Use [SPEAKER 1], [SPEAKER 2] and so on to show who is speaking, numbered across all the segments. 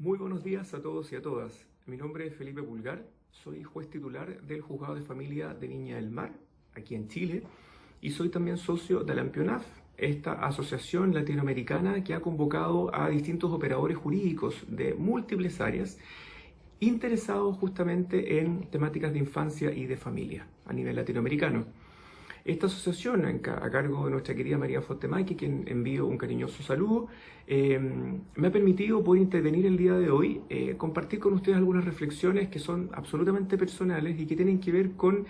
[SPEAKER 1] Muy buenos días a todos y a todas. Mi nombre es Felipe Pulgar, soy juez titular del Juzgado de Familia de Viña del Mar, aquí en Chile, y soy también socio de la AMPIONAF, esta asociación latinoamericana que ha convocado a distintos operadores jurídicos de múltiples áreas interesados justamente en temáticas de infancia y de familia a nivel latinoamericano. Esta asociación, a cargo de nuestra querida María Fontemay, quien envío un cariñoso saludo, me ha permitido poder intervenir el día de hoy, compartir con ustedes algunas reflexiones que son absolutamente personales y que tienen que ver con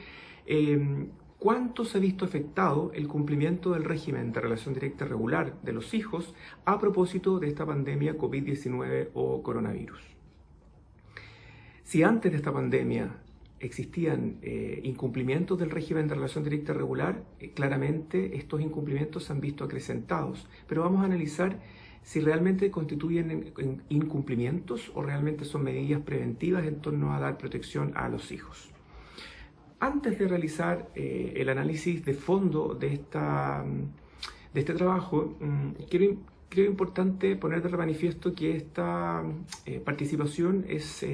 [SPEAKER 1] cuánto se ha visto afectado el cumplimiento del régimen de relación directa regular de los hijos a propósito de esta pandemia COVID-19 o coronavirus. Si antes de esta pandemia existían incumplimientos del régimen de relación directa regular, claramente estos incumplimientos se han visto acrecentados. Pero vamos a analizar si realmente constituyen incumplimientos o realmente son medidas preventivas en torno a dar protección a los hijos. Antes de realizar el análisis de fondo de este trabajo, creo importante poner de manifiesto que esta participación es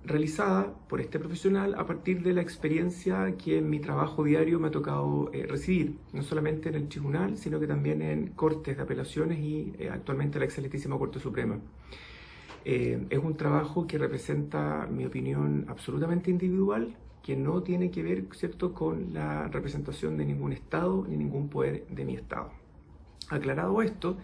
[SPEAKER 1] realizada por este profesional a partir de la experiencia que en mi trabajo diario me ha tocado recibir, no solamente en el tribunal, sino que también en cortes de apelaciones y actualmente la excelentísima Corte Suprema. Es un trabajo que representa mi opinión absolutamente individual, que no tiene que ver, ¿cierto?, con la representación de ningún Estado ni ningún poder de mi Estado. Aclarado esto,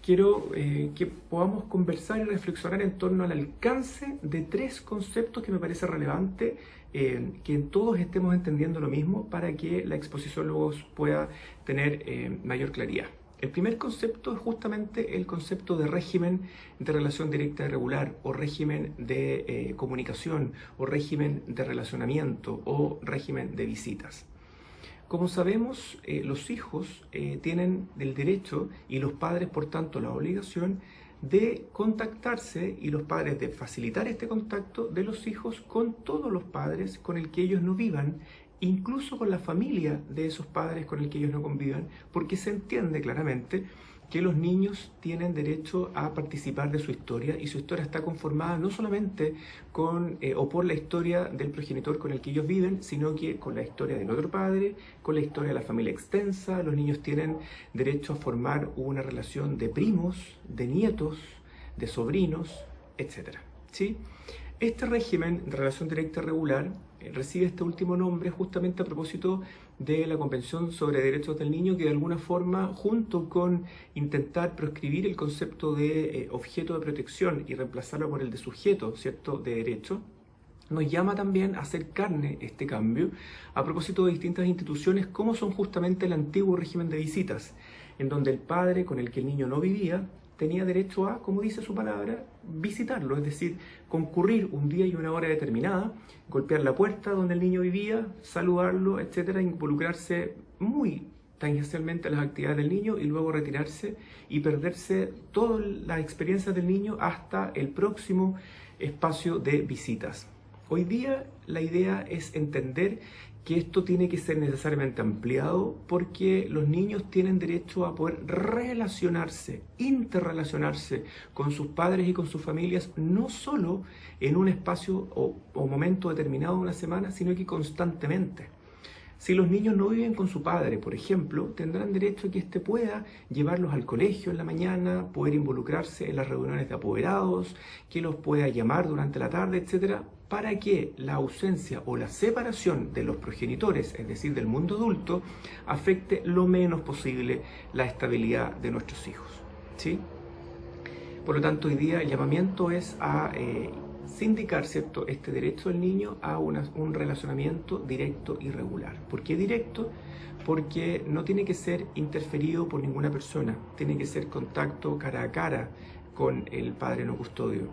[SPEAKER 1] quiero que podamos conversar y reflexionar en torno al alcance de tres conceptos que me parece relevante que todos estemos entendiendo lo mismo para que la exposición luego pueda tener mayor claridad. El primer concepto es justamente el concepto de régimen de relación directa y regular, o régimen de comunicación, o régimen de relacionamiento, o régimen de visitas. Como sabemos, los hijos tienen el derecho y los padres, por tanto, la obligación de contactarse y los padres de facilitar este contacto de los hijos con todos los padres con el que ellos no vivan, incluso con la familia de esos padres con el que ellos no convivan, porque se entiende claramente que los niños tienen derecho a participar de su historia y su historia está conformada no solamente con o por la historia del progenitor con el que ellos viven, sino que con la historia del otro padre, con la historia de la familia extensa. Los niños tienen derecho a formar una relación de primos, de nietos, de sobrinos, etc. ¿Sí? Este régimen de relación directa regular recibe este último nombre justamente a propósito de la Convención sobre Derechos del Niño, que de alguna forma, junto con intentar proscribir el concepto de objeto de protección y reemplazarlo por el de sujeto, ¿cierto?, de derecho, nos llama también a hacer carne este cambio a propósito de distintas instituciones como son justamente el antiguo régimen de visitas, en donde el padre con el que el niño no vivía tenía derecho a, como dice su palabra, visitarlo, es decir, concurrir un día y una hora determinada, golpear la puerta donde el niño vivía, saludarlo, etcétera, involucrarse muy tangencialmente a las actividades del niño y luego retirarse y perderse todas las experiencias del niño hasta el próximo espacio de visitas. Hoy día la idea es entender que esto tiene que ser necesariamente ampliado porque los niños tienen derecho a poder relacionarse, interrelacionarse con sus padres y con sus familias, no solo en un espacio o momento determinado de una semana, sino que constantemente. Si los niños no viven con su padre, por ejemplo, tendrán derecho a que éste pueda llevarlos al colegio en la mañana, poder involucrarse en las reuniones de apoderados, que los pueda llamar durante la tarde, etcétera, para que la ausencia o la separación de los progenitores, es decir, del mundo adulto, afecte lo menos posible la estabilidad de nuestros hijos, ¿sí? Por lo tanto, hoy día el llamamiento es a sindicar, ¿cierto?, este derecho del niño a un relacionamiento directo y regular. ¿Por qué directo? Porque no tiene que ser interferido por ninguna persona, tiene que ser contacto cara a cara con el padre no custodio.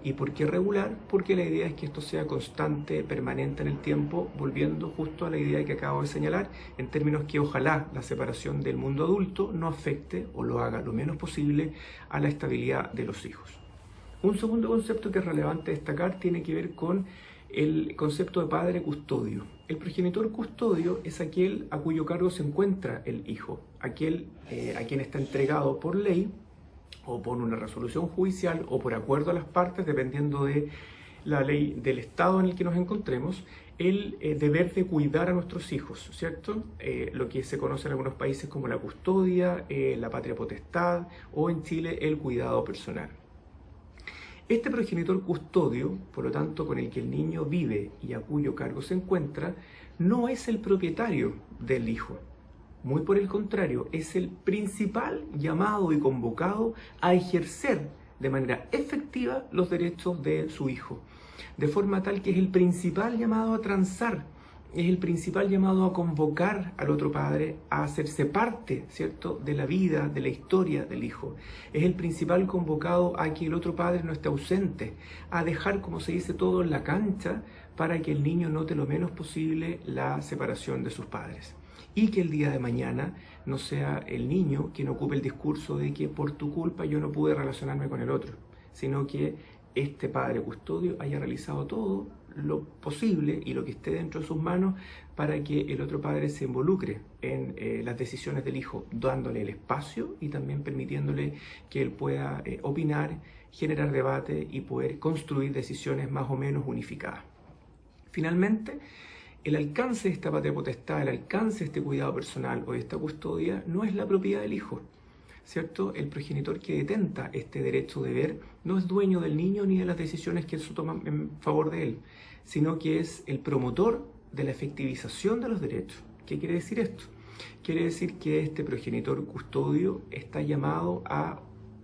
[SPEAKER 1] ¿Y por qué regular? Porque la idea es que esto sea constante, permanente en el tiempo, volviendo justo a la idea que acabo de señalar, en términos que ojalá la separación del mundo adulto no afecte o lo haga lo menos posible a la estabilidad de los hijos. Un segundo concepto que es relevante destacar tiene que ver con el concepto de padre custodio. El progenitor custodio es aquel a cuyo cargo se encuentra el hijo, aquel a quien está entregado por ley o por una resolución judicial o por acuerdo a las partes, dependiendo de la ley del Estado en el que nos encontremos, el deber de cuidar a nuestros hijos, ¿cierto? Lo que se conoce en algunos países como la custodia, la patria potestad o en Chile el cuidado personal. Este progenitor custodio, por lo tanto, con el que el niño vive y a cuyo cargo se encuentra, no es el propietario del hijo. Muy por el contrario, es el principal llamado y convocado a ejercer de manera efectiva los derechos de su hijo. De forma tal que es el principal llamado a transar, es el principal llamado a convocar al otro padre a hacerse parte, ¿cierto?, de la vida, de la historia del hijo. Es el principal convocado a que el otro padre no esté ausente, a dejar, como se dice, todo en la cancha para que el niño note lo menos posible la separación de sus padres. Y que el día de mañana no sea el niño quien ocupe el discurso de que por tu culpa yo no pude relacionarme con el otro, sino que este padre custodio haya realizado todo lo posible y lo que esté dentro de sus manos para que el otro padre se involucre en las decisiones del hijo, dándole el espacio y también permitiéndole que él pueda opinar, generar debate y poder construir decisiones más o menos unificadas. Finalmente, el alcance de esta patria potestad, el alcance de este cuidado personal o de esta custodia no es la propiedad del hijo, ¿cierto? El progenitor que detenta este derecho de ver no es dueño del niño ni de las decisiones que se toman en favor de él, sino que es el promotor de la efectivización de los derechos. ¿Qué quiere decir esto? Quiere decir que este progenitor custodio está llamado a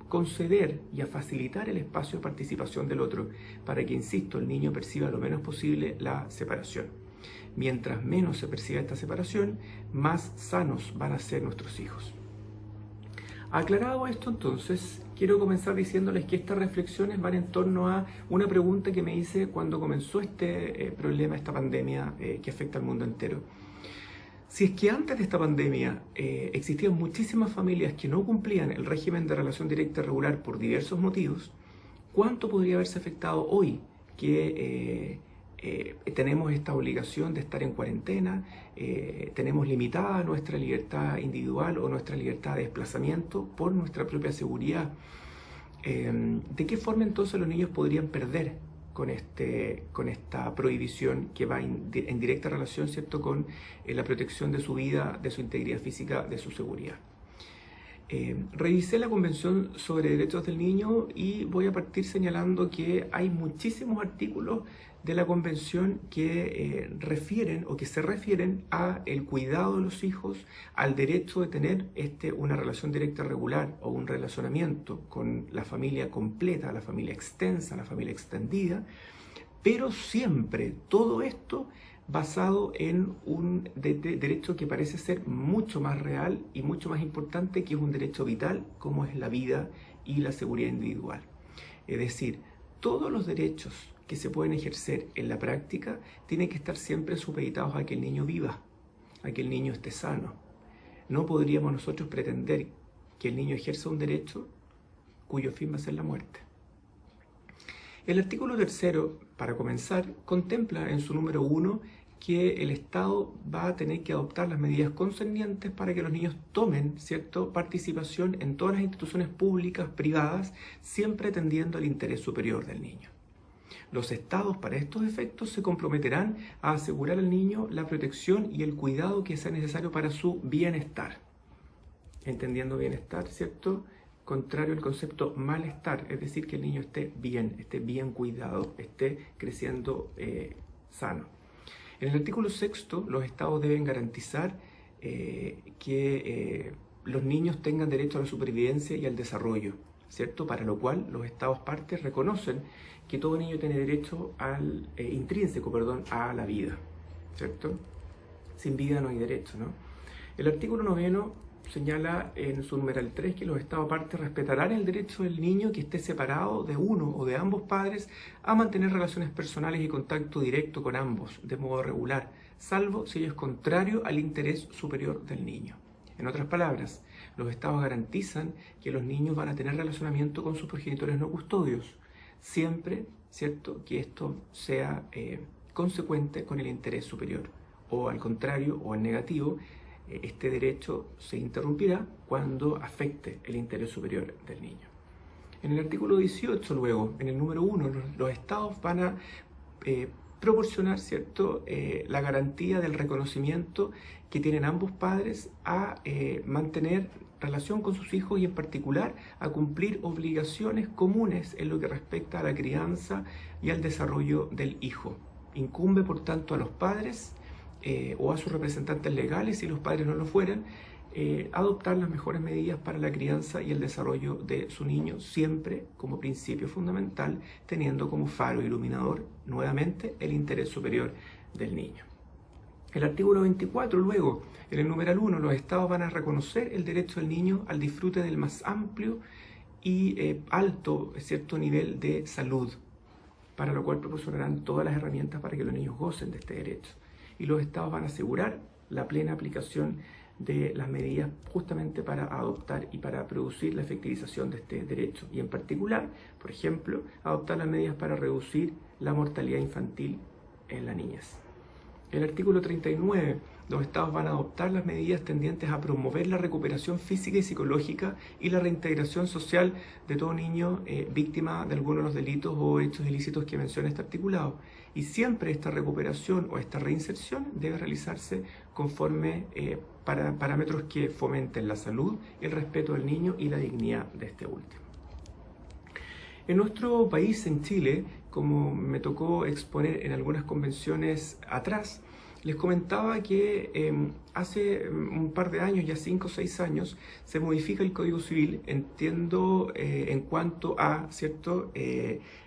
[SPEAKER 1] conceder y a facilitar el espacio de participación del otro para que, insisto, el niño perciba lo menos posible la separación. Mientras menos se perciba esta separación, más sanos van a ser nuestros hijos. Aclarado esto, entonces, quiero comenzar diciéndoles que estas reflexiones van en torno a una pregunta que me hice cuando comenzó este problema, esta pandemia que afecta al mundo entero. Si es que antes de esta pandemia existían muchísimas familias que no cumplían el régimen de relación directa regular por diversos motivos, ¿cuánto podría haberse afectado hoy que tenemos esta obligación de estar en cuarentena, tenemos limitada nuestra libertad individual o nuestra libertad de desplazamiento por nuestra propia seguridad? ¿De qué forma entonces los niños podrían perder con esta prohibición que va en directa relación, ¿cierto?, con la protección de su vida, de su integridad física, de su seguridad? Revisé la Convención sobre Derechos del Niño y voy a partir señalando que hay muchísimos artículos de la Convención que refieren o que se refieren a el cuidado de los hijos, al derecho de tener una relación directa regular o un relacionamiento con la familia completa, la familia extensa, la familia extendida, pero siempre todo esto basado en un derecho que parece ser mucho más real y mucho más importante, que es un derecho vital como es la vida y la seguridad individual. Es decir, todos los derechos que se pueden ejercer en la práctica tienen que estar siempre supeditados a que el niño viva, a que el niño esté sano. No podríamos nosotros pretender que el niño ejerza un derecho cuyo fin va a ser la muerte. El artículo 3, para comenzar, contempla en su número 1 que el Estado va a tener que adoptar las medidas concernientes para que los niños tomen, ¿cierto?, participación en todas las instituciones públicas, privadas, siempre atendiendo al interés superior del niño. Los estados, para estos efectos, se comprometerán a asegurar al niño la protección y el cuidado que sea necesario para su bienestar. Entendiendo bienestar, ¿cierto?, contrario al concepto malestar, es decir, que el niño esté bien cuidado, esté creciendo sano. En el artículo 6, los estados deben garantizar que los niños tengan derecho a la supervivencia y al desarrollo, ¿cierto? Para lo cual los estados partes reconocen que todo niño tiene derecho intrínseco a la vida, ¿cierto? Sin vida no hay derecho, ¿no? El artículo 9 señala en su numeral 3 que los estados partes respetarán el derecho del niño que esté separado de uno o de ambos padres a mantener relaciones personales y contacto directo con ambos de modo regular, salvo si ello es contrario al interés superior del niño. En otras palabras, los estados garantizan que los niños van a tener relacionamiento con sus progenitores no custodios, siempre, ¿cierto?, que esto sea consecuente con el interés superior, o al contrario, o al negativo, este derecho se interrumpirá cuando afecte el interés superior del niño. En el artículo 18, luego, en el número 1, los estados van a proporcionar, ¿cierto?, la garantía del reconocimiento que tienen ambos padres a mantener relación con sus hijos y en particular a cumplir obligaciones comunes en lo que respecta a la crianza y al desarrollo del hijo. Incumbe, por tanto, a los padres o a sus representantes legales, si los padres no lo fueran, adoptar las mejores medidas para la crianza y el desarrollo de su niño, siempre como principio fundamental, teniendo como faro iluminador, nuevamente, el interés superior del niño. El artículo 24, luego, en el numeral 1, los estados van a reconocer el derecho del niño al disfrute del más amplio y alto, cierto nivel de salud, para lo cual proporcionarán todas las herramientas para que los niños gocen de este derecho. Y los estados van a asegurar la plena aplicación de las medidas justamente para adoptar y para producir la efectivización de este derecho. Y en particular, por ejemplo, adoptar las medidas para reducir la mortalidad infantil en la niñez. El artículo 39, los estados van a adoptar las medidas tendientes a promover la recuperación física y psicológica y la reintegración social de todo niño víctima de alguno de los delitos o hechos ilícitos que menciona este articulado. Y siempre esta recuperación o esta reinserción debe realizarse conforme parámetros que fomenten la salud, el respeto del niño y la dignidad de este último. En nuestro país, en Chile, como me tocó exponer en algunas convenciones atrás, les comentaba que hace un par de años, ya 5 o 6 años, se modifica el Código Civil, entiendo en cuanto a, ¿cierto?,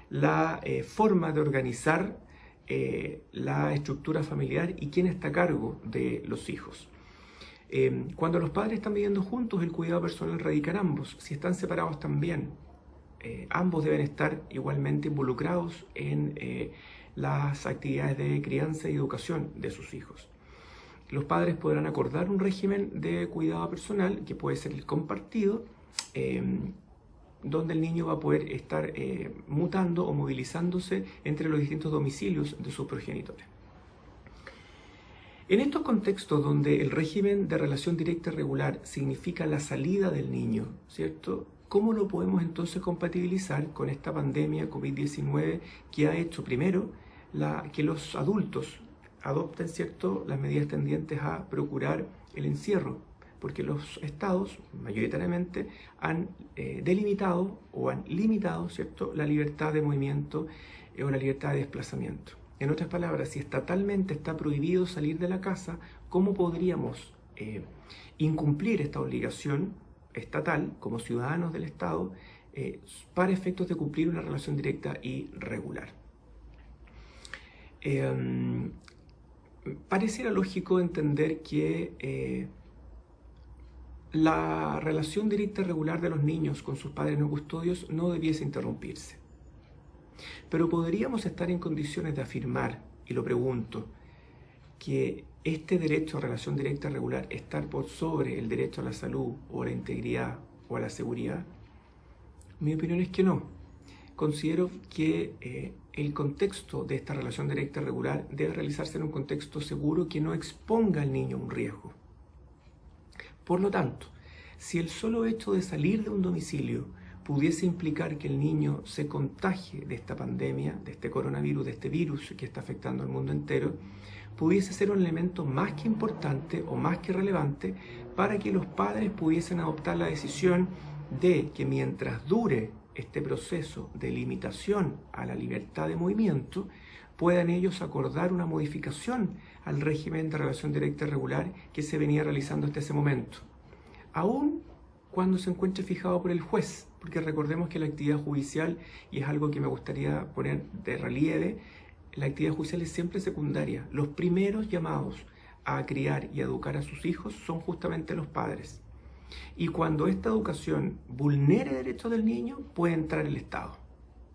[SPEAKER 1] la forma de organizar la estructura familiar y quién está a cargo de los hijos. Cuando los padres están viviendo juntos, el cuidado personal radica en ambos. Si están separados también, ambos deben estar igualmente involucrados en las actividades de crianza y educación de sus hijos. Los padres podrán acordar un régimen de cuidado personal, que puede ser el compartido, donde el niño va a poder estar mutando o movilizándose entre los distintos domicilios de sus progenitores. En estos contextos donde el régimen de relación directa y regular significa la salida del niño, ¿cierto?, ¿cómo lo podemos entonces compatibilizar con esta pandemia COVID-19 que ha hecho primero que los adultos adopten, ¿cierto?, las medidas tendientes a procurar el encierro? Porque los estados mayoritariamente han delimitado o han limitado, ¿cierto?, la libertad de movimiento o la libertad de desplazamiento. En otras palabras, si estatalmente está prohibido salir de la casa, ¿cómo podríamos incumplir esta obligación estatal como ciudadanos del Estado para efectos de cumplir una relación directa y regular? Pareciera lógico entender que la relación directa y regular de los niños con sus padres no custodios no debiese interrumpirse. Pero podríamos estar en condiciones de afirmar, y lo pregunto, que este derecho a relación directa y regular está por sobre el derecho a la salud o a la integridad o a la seguridad. Mi opinión es que no. Considero que el contexto de esta relación directa y regular debe realizarse en un contexto seguro que no exponga al niño a un riesgo. Por lo tanto, si el solo hecho de salir de un domicilio pudiese implicar que el niño se contagie de esta pandemia, de este coronavirus, de este virus que está afectando al mundo entero, pudiese ser un elemento más que importante o más que relevante para que los padres pudiesen adoptar la decisión de que mientras dure este proceso de limitación a la libertad de movimiento, puedan ellos acordar una modificación al régimen de relación directa y regular que se venía realizando hasta ese momento, aún cuando se encuentre fijado por el juez, porque recordemos que la actividad judicial, y es algo que me gustaría poner de relieve, la actividad judicial es siempre secundaria. Los primeros llamados a criar y a educar a sus hijos son justamente los padres. Y cuando esta educación vulnere derechos del niño, puede entrar el Estado.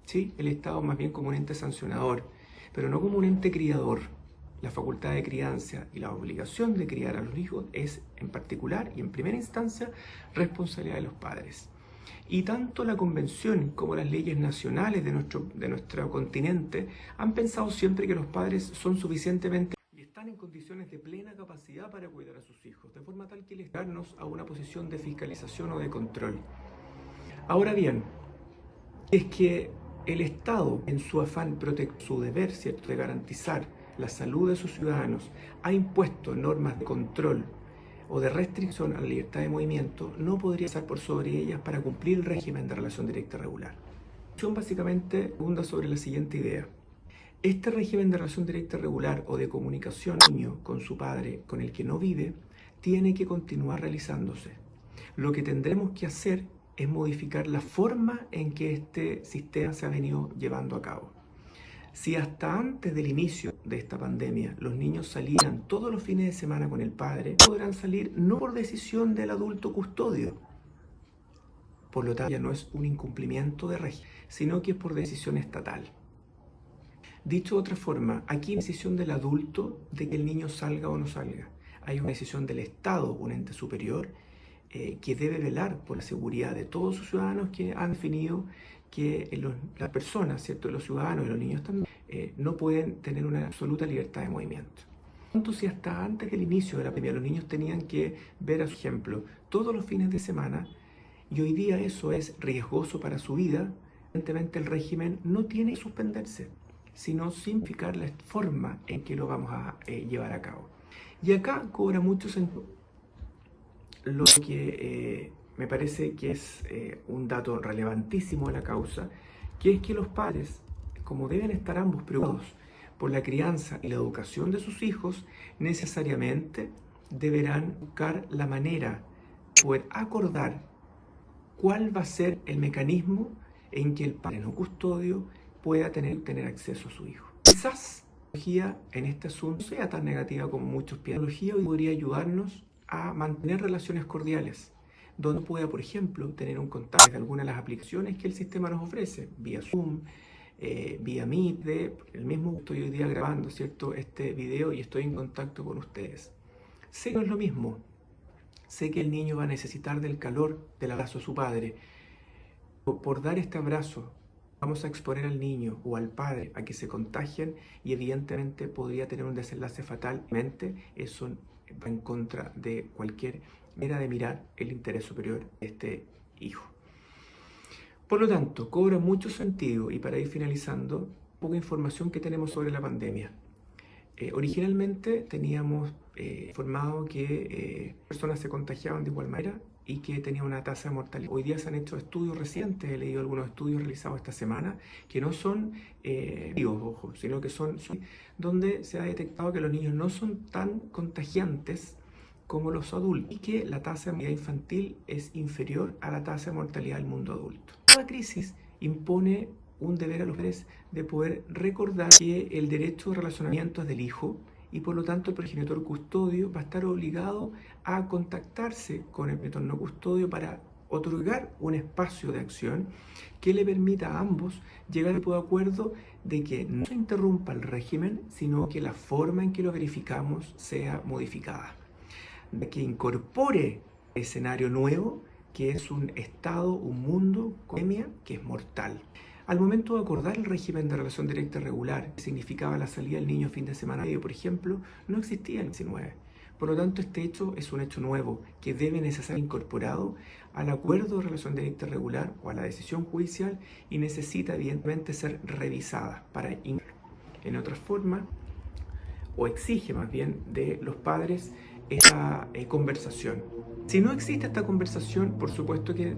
[SPEAKER 1] ¿Sí? El Estado más bien como un ente sancionador, pero no como un ente criador. La facultad de crianza y la obligación de criar a los hijos es, en particular y en primera instancia, responsabilidad de los padres. Y tanto la Convención como las leyes nacionales de nuestro continente han pensado siempre que los padres son suficientemente y están en condiciones de plena capacidad para cuidar a sus hijos, de forma tal que les darnos a una posición de fiscalización o de control. Ahora bien, es que el Estado, en su afán su deber, ¿cierto?, de garantizar la salud de sus ciudadanos, ha impuesto normas de control o de restricción a la libertad de movimiento, no podría pasar por sobre ellas para cumplir el régimen de relación directa regular. La discusión básicamente funda sobre la siguiente idea. Este régimen de relación directa regular o de comunicación del niño con su padre con el que no vive tiene que continuar realizándose. Lo que tendremos que hacer es modificar la forma en que este sistema se ha venido llevando a cabo. Si hasta antes del inicio de esta pandemia los niños salían todos los fines de semana con el padre, podrán salir no por decisión del adulto custodio. Por lo tanto, ya no es un incumplimiento de régimen, sino que es por decisión estatal. Dicho de otra forma, aquí hay una decisión del adulto de que el niño salga o no salga. Hay una decisión del Estado, un ente superior, que debe velar por la seguridad de todos sus ciudadanos, que han definido que las personas, ¿cierto?, los ciudadanos y los niños también, no pueden tener una absoluta libertad de movimiento. Entonces, si hasta antes del inicio de la pandemia los niños tenían que ver, a su ejemplo, todos los fines de semana, y hoy día eso es riesgoso para su vida, evidentemente el régimen no tiene que suspenderse, sino simplificar la forma en que lo vamos a llevar a cabo. Y acá cobra mucho sentido lo que me parece que es un dato relevantísimo de la causa, que es que los padres, como deben estar ambos preocupados por la crianza y la educación de sus hijos, necesariamente deberán buscar la manera de poder acordar cuál va a ser el mecanismo en que el padre no custodio pueda tener acceso a su hijo. Quizás la tecnología en este asunto no sea tan negativa como muchos piensan. La tecnología hoy podría ayudarnos a mantener relaciones cordiales, donde pueda, por ejemplo, tener un contacto de alguna de las aplicaciones que el sistema nos ofrece, vía Zoom, vía Meet, el mismo estoy hoy día grabando, ¿cierto?, este video y estoy en contacto con ustedes. Sé que no es lo mismo, sé que el niño va a necesitar del calor del abrazo de su padre. Por dar este abrazo, vamos a exponer al niño o al padre a que se contagien y evidentemente podría tener un desenlace fatal. Eso va en contra de cualquier manera de mirar el interés superior de este hijo. Por lo tanto, cobra mucho sentido, y para ir finalizando, poca información que tenemos sobre la pandemia. Originalmente teníamos informado que personas se contagiaban de igual manera y que tenía una tasa de mortalidad. Hoy día se han hecho estudios recientes, he leído algunos estudios realizados esta semana, que no son ojo, sino que son donde se ha detectado que los niños no son tan contagiantes como los adultos y que la tasa de mortalidad infantil es inferior a la tasa de mortalidad del mundo adulto. Cada crisis impone un deber a los padres de poder recordar que el derecho de relacionamiento es del hijo y por lo tanto el progenitor custodio va a estar obligado a contactarse con el progenitor no custodio para otorgar un espacio de acción que le permita a ambos llegar al acuerdo de que no se interrumpa el régimen, sino que la forma en que lo verificamos sea modificada, de que incorpore escenario nuevo, que es un estado, un mundo, pandemia, que es mortal. Al momento de acordar el régimen de relación directa regular, que significaba la salida del niño fin de semana medio, por ejemplo, no existía el 19. Por lo tanto, este hecho es un hecho nuevo que debe necesariamente ser incorporado al acuerdo de relación directa regular o a la decisión judicial y necesita evidentemente ser revisada para incluirlo. En otra forma, o exige más bien de los padres esta conversación. Si no existe esta conversación, por supuesto que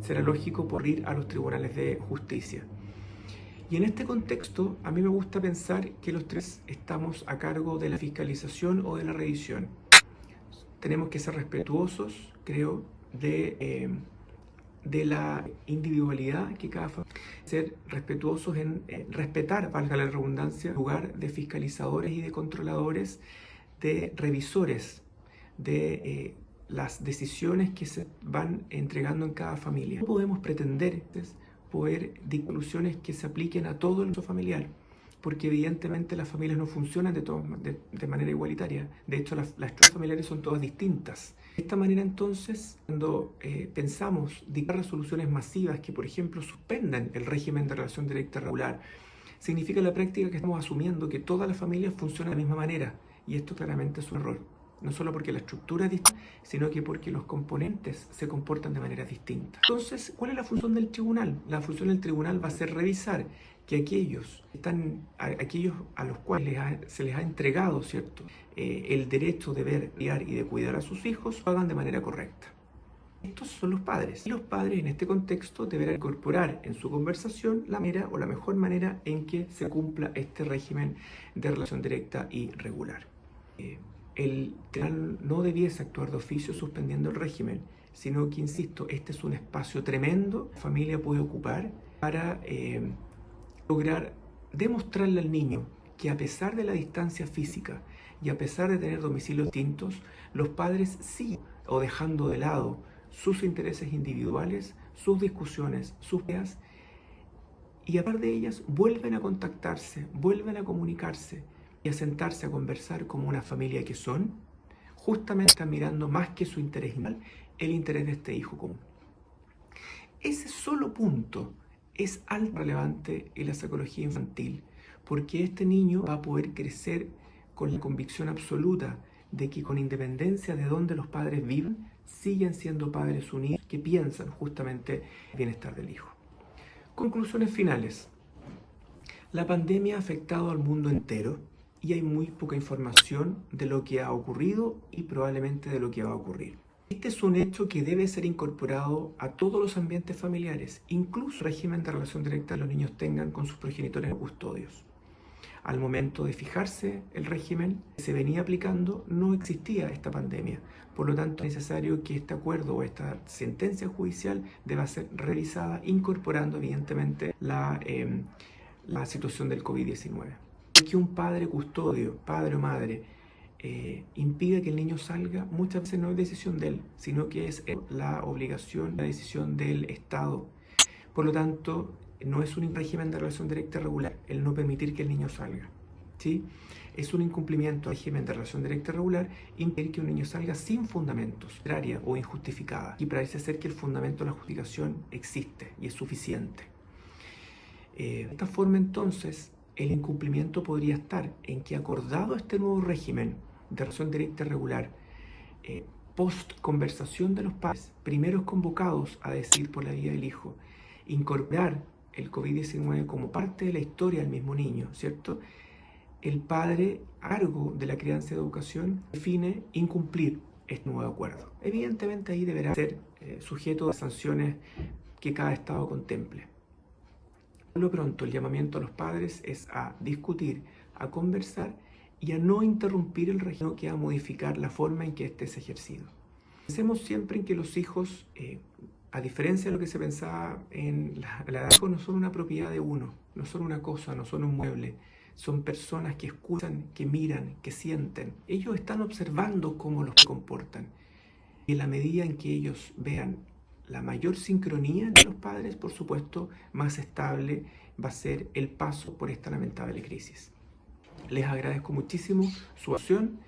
[SPEAKER 1] será lógico ir a los tribunales de justicia. Y en este contexto, a mí me gusta pensar que los tres estamos a cargo de la fiscalización o de la revisión. Tenemos que ser respetuosos, creo, de la individualidad que cada familia, ser respetuosos en respetar, valga la redundancia, el lugar de fiscalizadores y de controladores, de revisores, de las decisiones que se van entregando en cada familia. No podemos pretender poder dictar soluciones que se apliquen a todo el uso familiar, porque evidentemente las familias no funcionan de manera igualitaria. De hecho, las estructuras familiares son todas distintas. De esta manera, entonces, cuando pensamos dictar resoluciones masivas que, por ejemplo, suspendan el régimen de relación directa regular, significa en la práctica que estamos asumiendo que todas las familias funcionan de la misma manera, y esto claramente es un error. no solo porque la estructura es distinta, sino que porque los componentes se comportan de manera distinta. Entonces, ¿cuál es la función del tribunal? La función del tribunal va a ser revisar que aquellos a los cuales se les ha entregado, ¿cierto?, el derecho de ver, criar y de cuidar a sus hijos, lo hagan de manera correcta. Estos son los padres. Y los padres en este contexto deberán incorporar en su conversación la manera o la mejor manera en que se cumpla este régimen de relación directa y regular. El tribunal no debiese actuar de oficio suspendiendo el régimen, sino que, insisto, este es un espacio tremendo que la familia puede ocupar para lograr demostrarle al niño que, a pesar de la distancia física y a pesar de tener domicilios distintos, los padres siguen o dejando de lado sus intereses individuales, sus discusiones, sus ideas, y a par de ellas vuelven a contactarse, vuelven a comunicarse y a sentarse a conversar como una familia que son, justamente están mirando más que su interés individual, el interés de este hijo común. Ese solo punto es altamente relevante en la psicología infantil, porque este niño va a poder crecer con la convicción absoluta de que, con independencia de dónde los padres viven, siguen siendo padres unidos que piensan justamente el bienestar del hijo. Conclusiones finales. La pandemia ha afectado al mundo entero y hay muy poca información de lo que ha ocurrido y probablemente de lo que va a ocurrir. Este es un hecho que debe ser incorporado a todos los ambientes familiares, incluso el régimen de relación directa que los niños tengan con sus progenitores o custodios. Al momento de fijarse el régimen que se venía aplicando, no existía esta pandemia. Por lo tanto, es necesario que este acuerdo o esta sentencia judicial deba ser revisada, incorporando evidentemente la situación del COVID-19. Que un padre custodio, padre o madre, impide que el niño salga, muchas veces no es decisión de él, sino que es la obligación, la decisión del Estado. Por lo tanto, no es un régimen de relación directa regular el no permitir que el niño salga, ¿sí? Es un incumplimiento del régimen de relación directa regular impedir que un niño salga sin fundamentos, contraria o injustificada. Y parece ser que el fundamento de la justificación existe y es suficiente. De esta forma, entonces, el incumplimiento podría estar en que, acordado este nuevo régimen de relación directa regular, post conversación de los padres, primeros convocados a decidir por la vida del hijo, incorporar el COVID-19 como parte de la historia del mismo niño, ¿cierto? El padre, a cargo de la crianza y educación, define incumplir este nuevo acuerdo. Evidentemente, ahí deberá ser sujeto a sanciones que cada Estado contemple. Por lo pronto, el llamamiento a los padres es a discutir, a conversar y a no interrumpir el régimen, que a modificar la forma en que éste es ejercido. Pensemos siempre en que los hijos, a diferencia de lo que se pensaba en la edad, los hijos no son una propiedad de uno, no son una cosa, no son un mueble. Son personas que escuchan, que miran, que sienten. Ellos están observando cómo los comportan. Y en la medida en que ellos vean la mayor sincronía entre los padres, por supuesto, más estable va a ser el paso por esta lamentable crisis. Les agradezco muchísimo su acción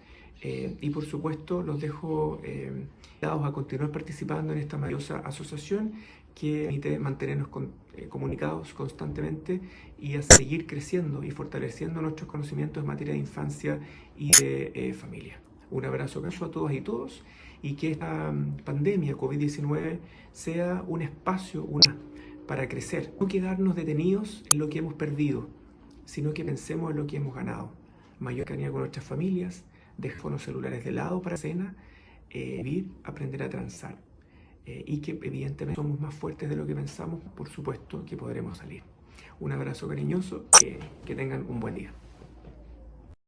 [SPEAKER 1] y, por supuesto, los dejo dados a continuar participando en esta maravillosa asociación que permite mantenernos comunicados constantemente y a seguir creciendo y fortaleciendo nuestros conocimientos en materia de infancia y de familia. Un abrazo a todas y todos, y que esta pandemia COVID-19 sea un espacio para crecer, no quedarnos detenidos en lo que hemos perdido, sino que pensemos en lo que hemos ganado. Mayor cercanía con nuestras familias, dejar los celulares de lado para la cena, vivir, aprender a transar. Y que evidentemente somos más fuertes de lo que pensamos, por supuesto que podremos salir. Un abrazo cariñoso, que tengan un buen día.